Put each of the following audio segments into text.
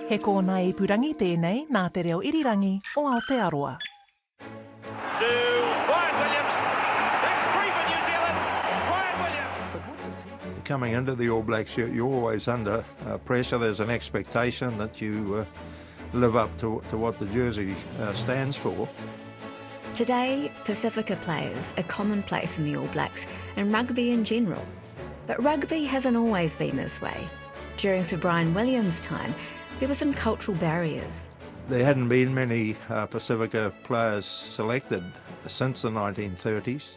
He kōna I purangi tēnei nā te reo irirangi o Aotearoa. To Bryan Williams. That's three for New Zealand. Bryan Williams. Coming into the All Blacks, you're always under pressure. There's an expectation that you live up to what the jersey stands for. Today, Pasifika players are commonplace in the All Blacks and rugby in general. But rugby hasn't always been this way. During Sir Bryan Williams' time, there were some cultural barriers. There hadn't been many Pasifika players selected since the 1930s.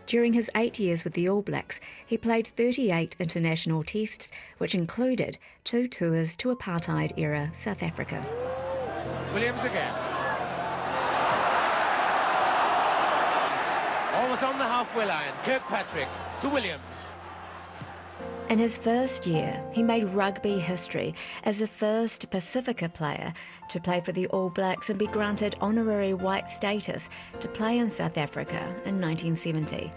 During his 8 years with the All Blacks, he played 38 international tests, which included 2 tours to Apartheid-era South Africa. Williams again. Almost on the halfway line. Kirkpatrick to Williams. In his first year, he made rugby history as the first Pasifika player to play for the All Blacks and be granted honorary white status to play in South Africa in 1970.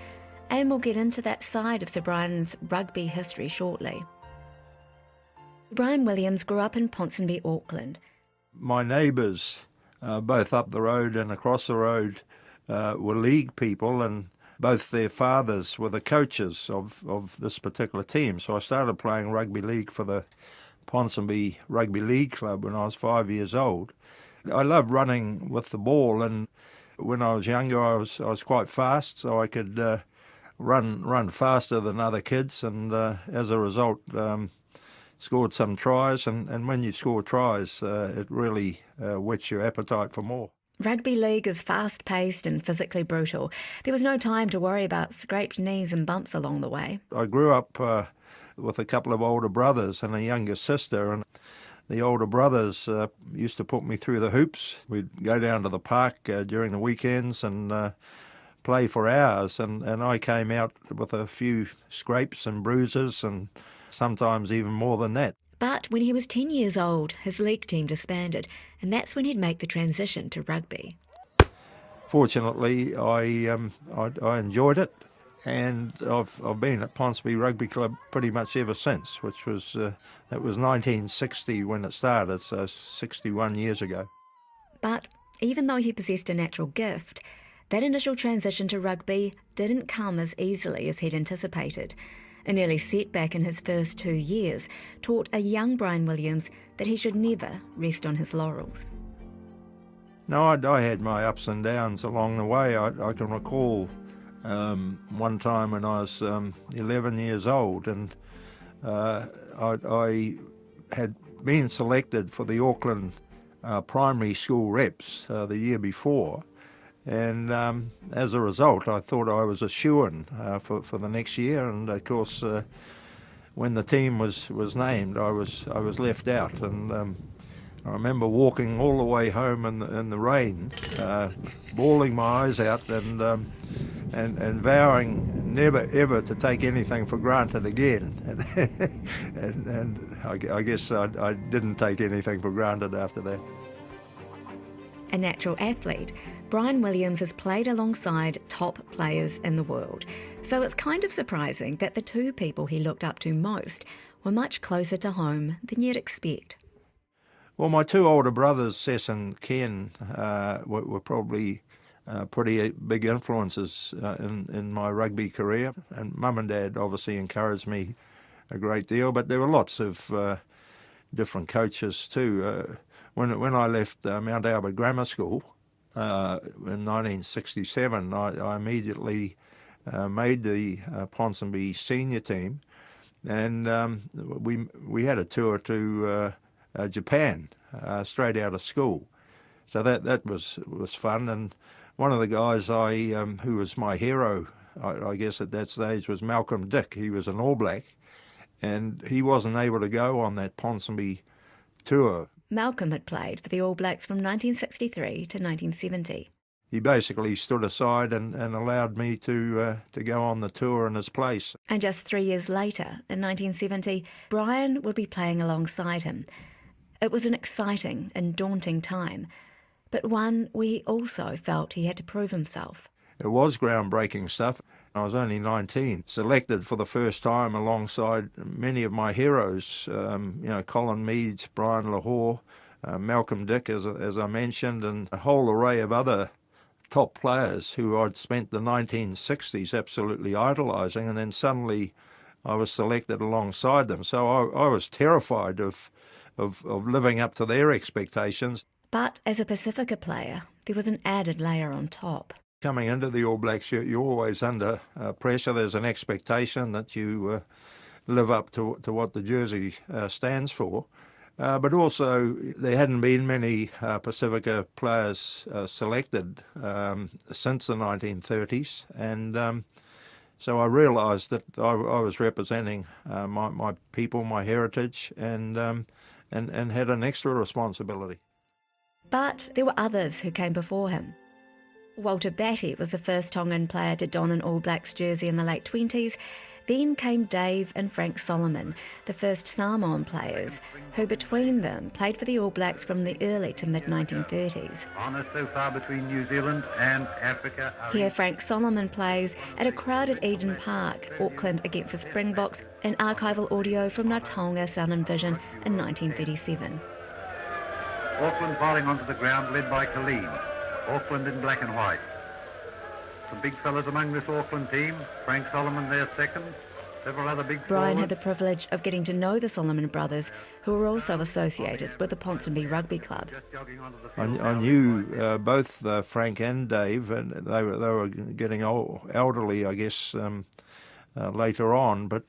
And we'll get into that side of Sir Bryan's rugby history shortly. Bryan Williams grew up in Ponsonby, Auckland. My neighbours, both up the road and across the road, were league people, and both their fathers were the coaches of this particular team. So I started playing rugby league for the Ponsonby Rugby League Club when I was 5 years old. I loved running with the ball, and when I was younger I was quite fast, so I could run faster than other kids, and as a result scored some tries, and when you score tries it really whets your appetite for more. Rugby league is fast-paced and physically brutal. There was no time to worry about scraped knees and bumps along the way. I grew up with a couple of older brothers and a younger sister, and the older brothers used to put me through the hoops. We'd go down to the park during the weekends and play for hours, and I came out with a few scrapes and bruises, and sometimes even more than that. But when he was 10 years old, his league team disbanded, and that's when he'd make the transition to rugby. Fortunately, I enjoyed it, and I've been at Ponsonby Rugby Club pretty much ever since, which was that was 1960 when it started, so 61 years ago. But even though he possessed a natural gift, that initial transition to rugby didn't come as easily as he'd anticipated. An early setback in his first 2 years taught a young Bryan Williams that he should never rest on his laurels. No, I had my ups and downs along the way. I can recall one time when I was 11 years old, and I had been selected for the Auckland primary school reps the year before, and as a result I thought I was a shoo-in for the next year, and of course when the team was named I was left out, and I remember walking all the way home in the rain, bawling my eyes out, and vowing never ever to take anything for granted again. and I guess I didn't take anything for granted after that. A natural athlete, Bryan Williams has played alongside top players in the world. So it's kind of surprising that the two people he looked up to most were much closer to home than you'd expect. Well, my two older brothers, Sess and Ken, were probably pretty big influences in my rugby career. And Mum and Dad obviously encouraged me a great deal, but there were lots of different coaches too. When I left Mount Albert Grammar School in 1967, I immediately made the Ponsonby senior team, and we had a tour to Japan straight out of school, so that was fun. And one of the guys who was my hero, I guess at that stage, was Malcolm Dick. He was an All Black, and he wasn't able to go on that Ponsonby tour. Malcolm had played for the All Blacks from 1963 to 1970. He basically stood aside and allowed me to go on the tour in his place. And just 3 years later, in 1970, Bryan would be playing alongside him. It was an exciting and daunting time, but one where he also felt he had to prove himself. It was groundbreaking stuff. I was only 19, selected for the first time alongside many of my heroes, Colin Meads, Brian Lahore, Malcolm Dick, as I mentioned, and a whole array of other top players who I'd spent the 1960s absolutely idolising, and then suddenly I was selected alongside them. So I was terrified of living up to their expectations. But as a Pasifika player, there was an added layer on top. Coming into the All Blacks, you're always under pressure. There's an expectation that you live up to what the jersey stands for. But also, there hadn't been many Pasifika players selected since the 1930s. And so I realised that I was representing my people, my heritage, and had an extra responsibility. But there were others who came before him. Walter Batty was the first Tongan player to don an All Blacks jersey in the late 20s. Then came Dave and Frank Solomon, the first Samoan players, who between them played for the All Blacks from the early to mid-1930s. Honours so far between New Zealand and Africa. Here Frank Solomon plays at a crowded Eden Park, Auckland against the Springboks, in archival audio from Natonga Sound and Vision in 1937. Auckland filing onto the ground, led by Colleen. Auckland in black and white. Some big fellas among this Auckland team. Frank Solomon there second. Several other big Brian forwards. had the privilege of getting to know the Solomon brothers, who were also associated with the Ponsonby Rugby Club. Just jogging onto the field. I knew both Frank and Dave, and they were getting elderly, I guess, later on. But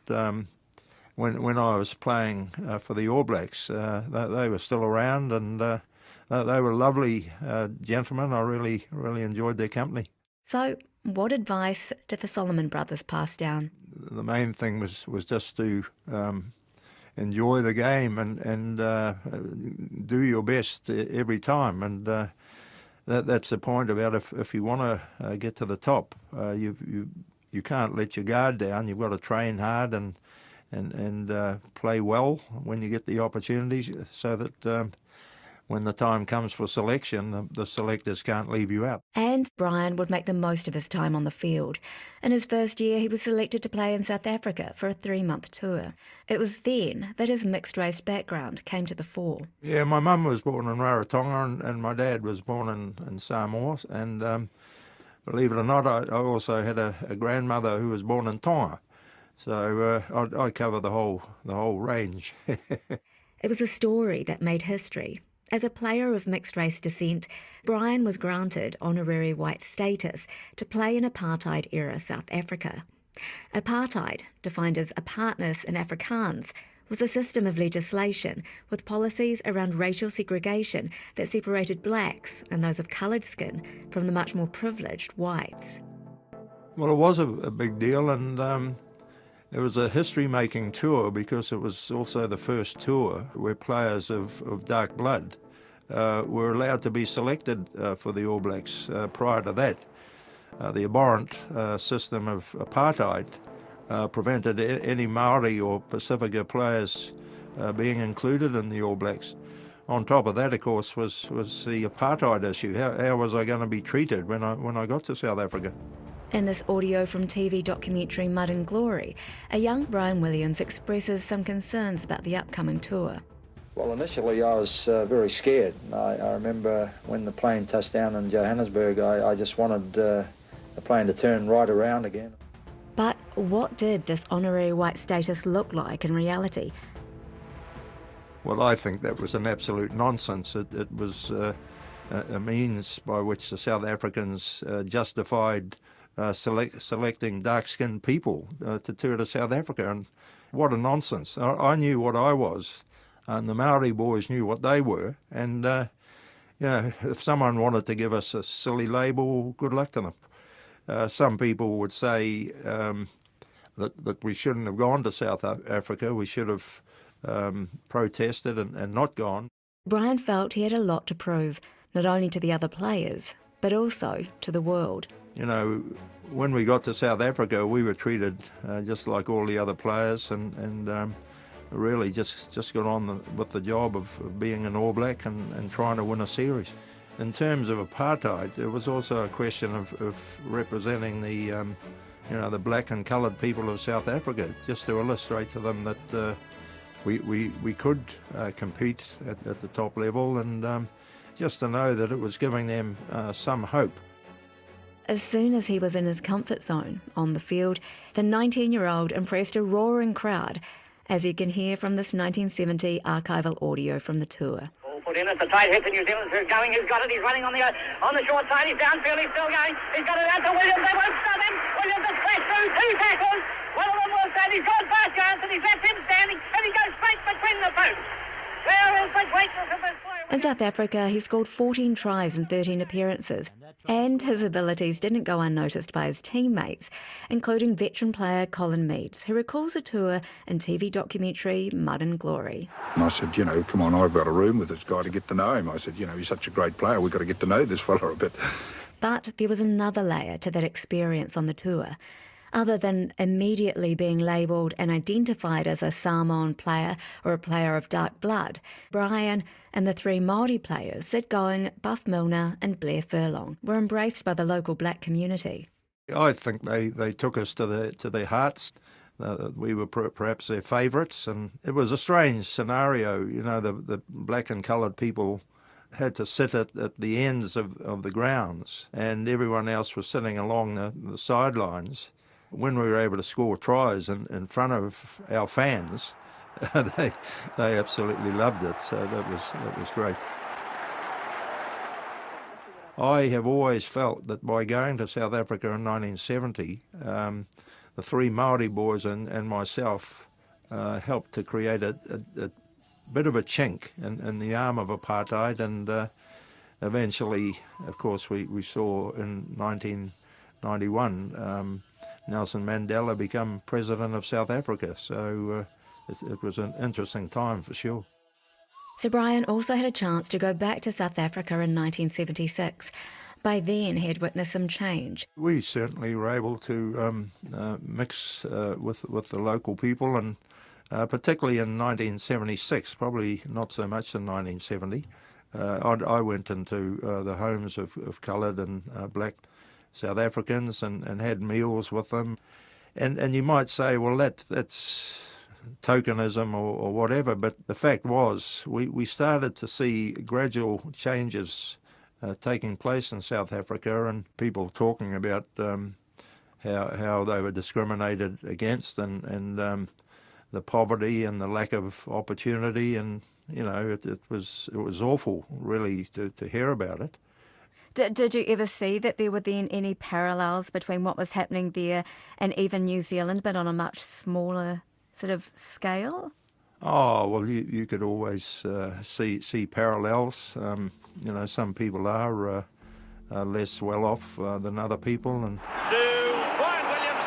when I was playing for the All Blacks, they were still around, and they were lovely gentlemen. I really enjoyed their company. So, what advice did the Solomon brothers pass down? The main thing was just to enjoy the game and do your best every time. And that's the point about if you want to get to the top, you can't let your guard down. You've got to train hard and play well when you get the opportunities, so that when the time comes for selection, the selectors can't leave you out. And Brian would make the most of his time on the field. In his first year, he was selected to play in South Africa for a 3-month tour. It was then that his mixed-race background came to the fore. Yeah, my mum was born in Rarotonga and my dad was born in Samoa. And believe it or not, I also had a grandmother who was born in Tonga. So I cover the whole range. It was a story that made history. As a player of mixed-race descent, Brian was granted honorary white status to play in Apartheid-era South Africa. Apartheid, defined as apartness in Afrikaans, was a system of legislation with policies around racial segregation that separated blacks and those of coloured skin from the much more privileged whites. Well, it was a big deal, and it was a history-making tour because it was also the first tour where players of dark blood were allowed to be selected for the All Blacks. Prior to that, the abhorrent system of apartheid prevented any Maori or Pasifika players being included in the All Blacks. On top of that, of course, was the apartheid issue. How was I going to be treated when I got to South Africa? In this audio from TV documentary Mud and Glory, a young Bryan Williams expresses some concerns about the upcoming tour. Well, initially I was very scared. I remember when the plane touched down in Johannesburg, I just wanted the plane to turn right around again. But what did this honorary white status look like in reality? Well, I think that was an absolute nonsense. It was a means by which the South Africans justified selecting dark-skinned people to tour to South Africa, and what a nonsense. I knew what I was, and the Maori boys knew what they were, and if someone wanted to give us a silly label, good luck to them. Some people would say that we shouldn't have gone to South Africa, we should have protested and not gone. Brian felt he had a lot to prove, not only to the other players, but also to the world. You know, when we got to South Africa, we were treated just like all the other players, and really just got on with the job of being an All Black and trying to win a series. In terms of apartheid, it was also a question of representing the, the black and coloured people of South Africa, just to illustrate to them that we could compete at the top level, and just to know that it was giving them some hope. As soon as he was in his comfort zone on the field, the 19-year-old impressed a roaring crowd, as you can hear from this 1970 archival audio from the tour. Put in at the tight hit to New Zealand, who's going, who's got it, he's running on the short side, he's downfield, he's still going, he's got it out to Williams, they won't stop him, Williams has crashed through 2 tackles, one of them will stand, he's gone past Jones and he's left him standing, and he goes straight between the posts. There is the greatness of this player. In South Africa, he scored 14 tries in 13 appearances, and his abilities didn't go unnoticed by his teammates, including veteran player Colin Meads, who recalls a tour in TV documentary Mud and Glory. And I said, come on, I've got a room with this guy to get to know him. I said, he's such a great player, we've got to get to know this fella a bit. But there was another layer to that experience on the tour. Other than immediately being labelled and identified as a Samoan player or a player of dark blood, Bryan and the 3 Māori players, Sid Going, Buff Milner and Blair Furlong, were embraced by the local black community. I think they took us to their hearts. We were perhaps their favourites, and it was a strange scenario. The black and coloured people had to sit at the ends of the grounds, and everyone else was sitting along the sidelines. When we were able to score tries in front of our fans, they absolutely loved it. So that was great. I have always felt that by going to South Africa in 1970, the 3 Māori boys and myself helped to create a bit of a chink in the arm of apartheid, and eventually, of course, we saw in 1991 Nelson Mandela become president of South Africa, so it was an interesting time for sure. Sir Bryan also had a chance to go back to South Africa in 1976. By then, he had witnessed some change. We certainly were able to mix with the local people, and particularly in 1976, probably not so much in 1970. I went into the homes of coloured and black South Africans and had meals with them. And you might say, well, that's tokenism or whatever, but the fact was we started to see gradual changes taking place in South Africa, and people talking about how they were discriminated against, and the poverty and the lack of opportunity, and it was awful really to hear about it. Did you ever see that there were then any parallels between what was happening there and even New Zealand, but on a much smaller sort of scale? Oh, well, you could always see parallels. Some people are less well off than other people. And Bryan Williams.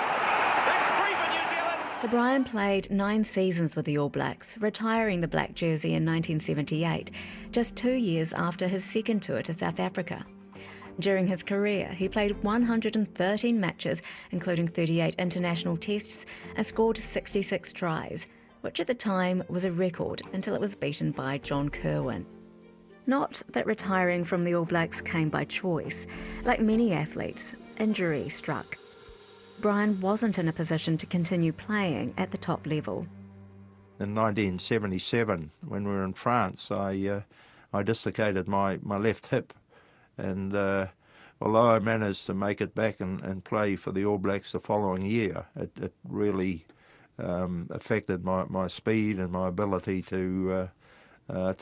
That's 3 for New Zealand. Sir Bryan played 9 seasons with the All Blacks, retiring the black jersey in 1978, just 2 years after his second tour to South Africa. During his career, he played 113 matches, including 38 international tests, and scored 66 tries, which at the time was a record until it was beaten by John Kirwan. Not that retiring from the All Blacks came by choice. Like many athletes, injury struck. Bryan wasn't in a position to continue playing at the top level. In 1977, when we were in France, I dislocated my left hip. And although I managed to make it back and play for the All Blacks the following year, it really affected my speed and my ability to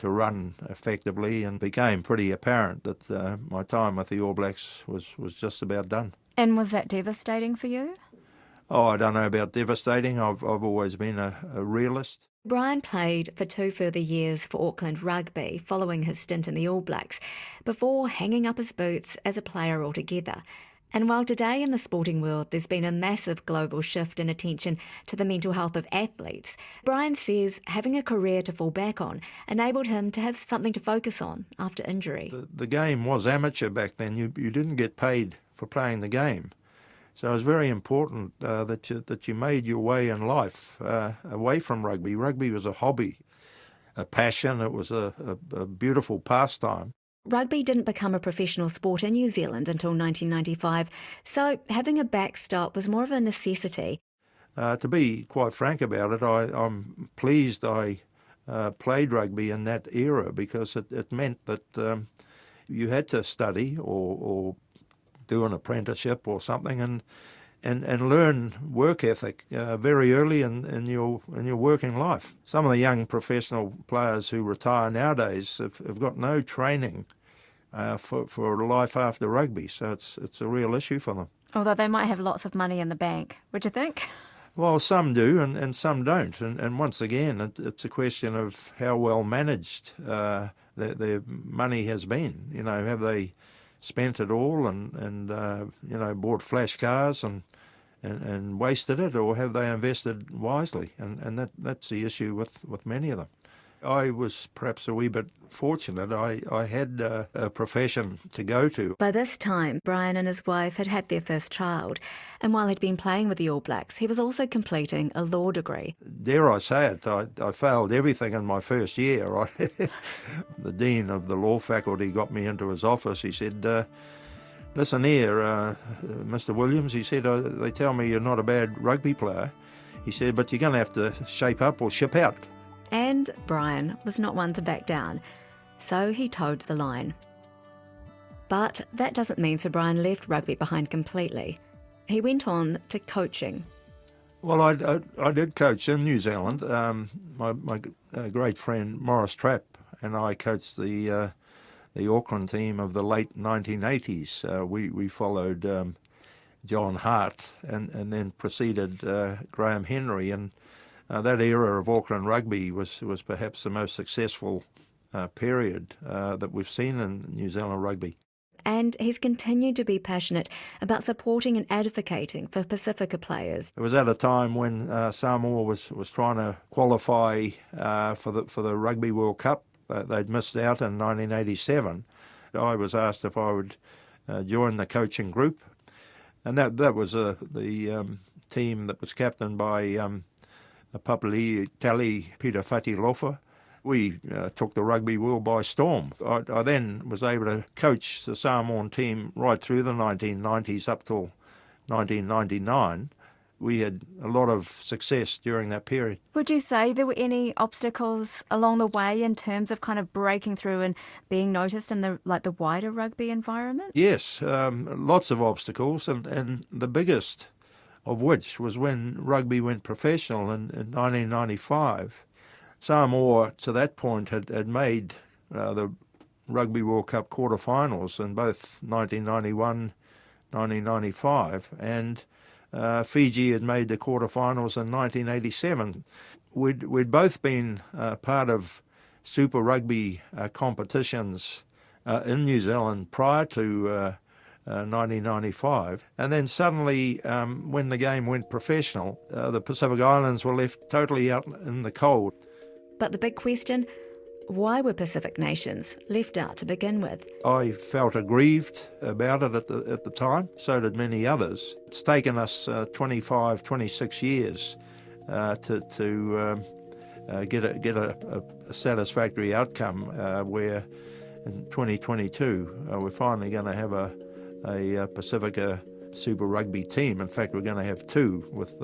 run effectively, and became pretty apparent that my time with the All Blacks was just about done. And was that devastating for you? Oh, I don't know about devastating. I've always been a realist. Bryan played for 2 further years for Auckland Rugby following his stint in the All Blacks, before hanging up his boots as a player altogether. And while today in the sporting world there's been a massive global shift in attention to the mental health of athletes, Bryan says having a career to fall back on enabled him to have something to focus on after injury. The game was amateur back then. You didn't get paid for playing the game. So it was very important that you made your way in life away from rugby. Rugby was a hobby, a passion. It was a beautiful pastime. Rugby didn't become a professional sport in New Zealand until 1995, so having a backstop was more of a necessity. To be quite frank about it, I'm pleased I played rugby in that era, because it meant that you had to study or do an apprenticeship or something and learn work ethic very early in your working life. Some of the young professional players who retire nowadays have got no training for life after rugby, so it's a real issue for them. Although they might have lots of money in the bank, would you think? Well, some do and some don't. And once again, it's a question of how well managed their money has been. You know, have they spent it all and bought flash cars and wasted it, or have they invested wisely? And that's the issue with many of them. I was perhaps a wee bit fortunate. I had a profession to go to. By this time, Bryan and his wife had had their first child, and while he'd been playing with the All Blacks, he was also completing a law degree. Dare I say it, I failed everything in my first year. The dean of the law faculty got me into his office. He said, listen here, Mr. Williams, he said, they tell me you're not a bad rugby player. He said, but you're going to have to shape up or ship out. And Bryan was not one to back down, so he towed the line. But that doesn't mean Sir Bryan left rugby behind completely. He went on to coaching. Well, I did coach in New Zealand. My great friend Morris Trapp and I coached the Auckland team of the late 1980s. We followed John Hart and then preceded Graham Henry, and that era of Auckland rugby was perhaps the most successful period that we've seen in New Zealand rugby. And he's continued to be passionate about supporting and advocating for Pasifika players. It was at a time when Samoa was trying to qualify for the Rugby World Cup. They'd missed out in 1987. I was asked if I would join the coaching group, and that was the team that was captained by Papali Tali Peter Fatilofa. We took the rugby world by storm. I then was able to coach the Samoan team right through the 1990s up till 1999. We had a lot of success during that period. Would you say there were any obstacles along the way in terms of kind of breaking through and being noticed in the wider rugby environment? Yes, lots of obstacles, and the biggest of which was when rugby went professional in 1995. Samoa, to that point, had made the Rugby World Cup quarterfinals in both 1991, 1995, and Fiji had made the quarterfinals in 1987. We'd both been part of Super Rugby competitions in New Zealand prior to 1995, and then suddenly when the game went professional, the Pacific Islands were left totally out in the cold. But the big question, why were Pacific nations left out to begin with? I felt aggrieved about it at the time, so did many others. It's taken us 25, 26 years to get a satisfactory outcome where in 2022 we're finally going to have a Pacifica Super Rugby team. In fact, we're going to have two with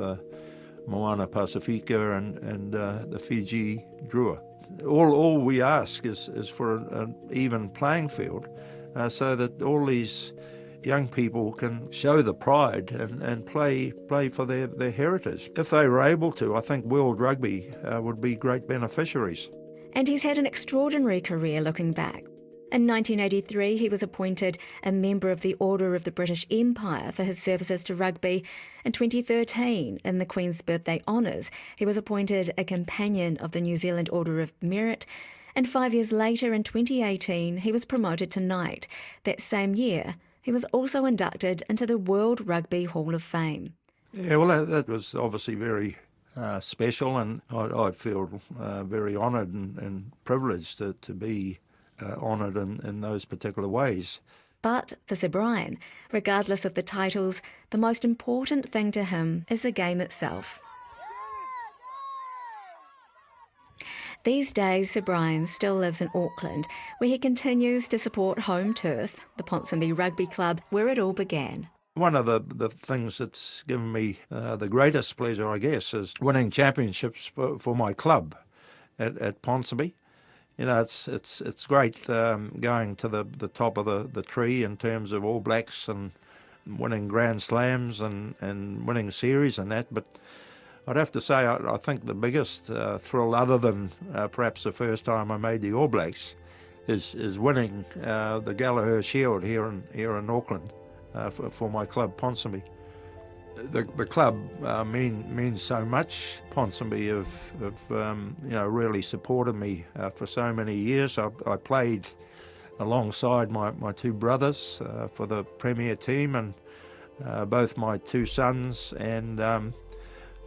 Moana Pasifika and the Fiji Drua. All we ask is for an even playing field so that all these young people can show the pride and play for their heritage. If they were able to, I think World Rugby would be great beneficiaries. And he's had an extraordinary career looking back. In 1983, he was appointed a member of the Order of the British Empire for his services to rugby. In 2013, in the Queen's Birthday Honours, he was appointed a Companion of the New Zealand Order of Merit. And 5 years later, in 2018, he was promoted to Knight. That same year, he was also inducted into the World Rugby Hall of Fame. Yeah, well, that was obviously very special, and I feel very honoured and privileged to be honoured in those particular ways. But for Sir Bryan, regardless of the titles, the most important thing to him is the game itself. These days, Sir Bryan still lives in Auckland, where he continues to support home turf, the Ponsonby Rugby Club, where it all began. One of the things that's given me the greatest pleasure, I guess, is winning championships for my club at Ponsonby. You know, it's great going to the top of the tree in terms of All Blacks and winning Grand Slams and winning series and that, but I'd have to say I think the biggest thrill, other than perhaps the first time I made the All Blacks, is winning the Gallagher Shield here in Auckland for my club Ponsonby. The club means so much. Ponsonby have really supported me for so many years. I played alongside my two brothers for the Premier team, and both my two sons and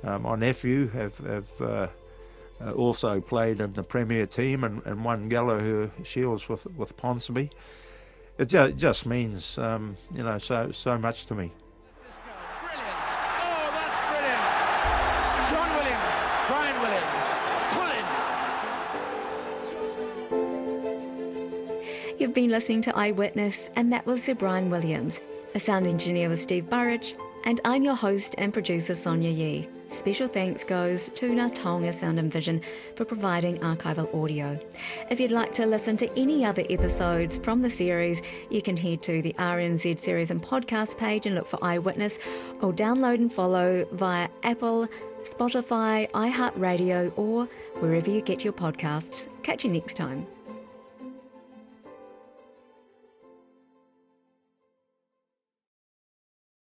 my nephew have also played in the Premier team and won Gallagher Shields with Ponsonby. It just means so much to me. Brilliant! Oh, that's brilliant! John Williams, Bryan Williams, pull in! You've been listening to Eyewitness, and that was Sir Bryan Williams. The sound engineer was Steve Burridge, and I'm your host and producer, Sonia Yee. Special thanks goes to Ngā Taonga Sound and Vision for providing archival audio. If you'd like to listen to any other episodes from the series, you can head to the RNZ Series and Podcast page and look for Eyewitness, or download and follow via Apple, Spotify, iHeartRadio, or wherever you get your podcasts. Catch you next time.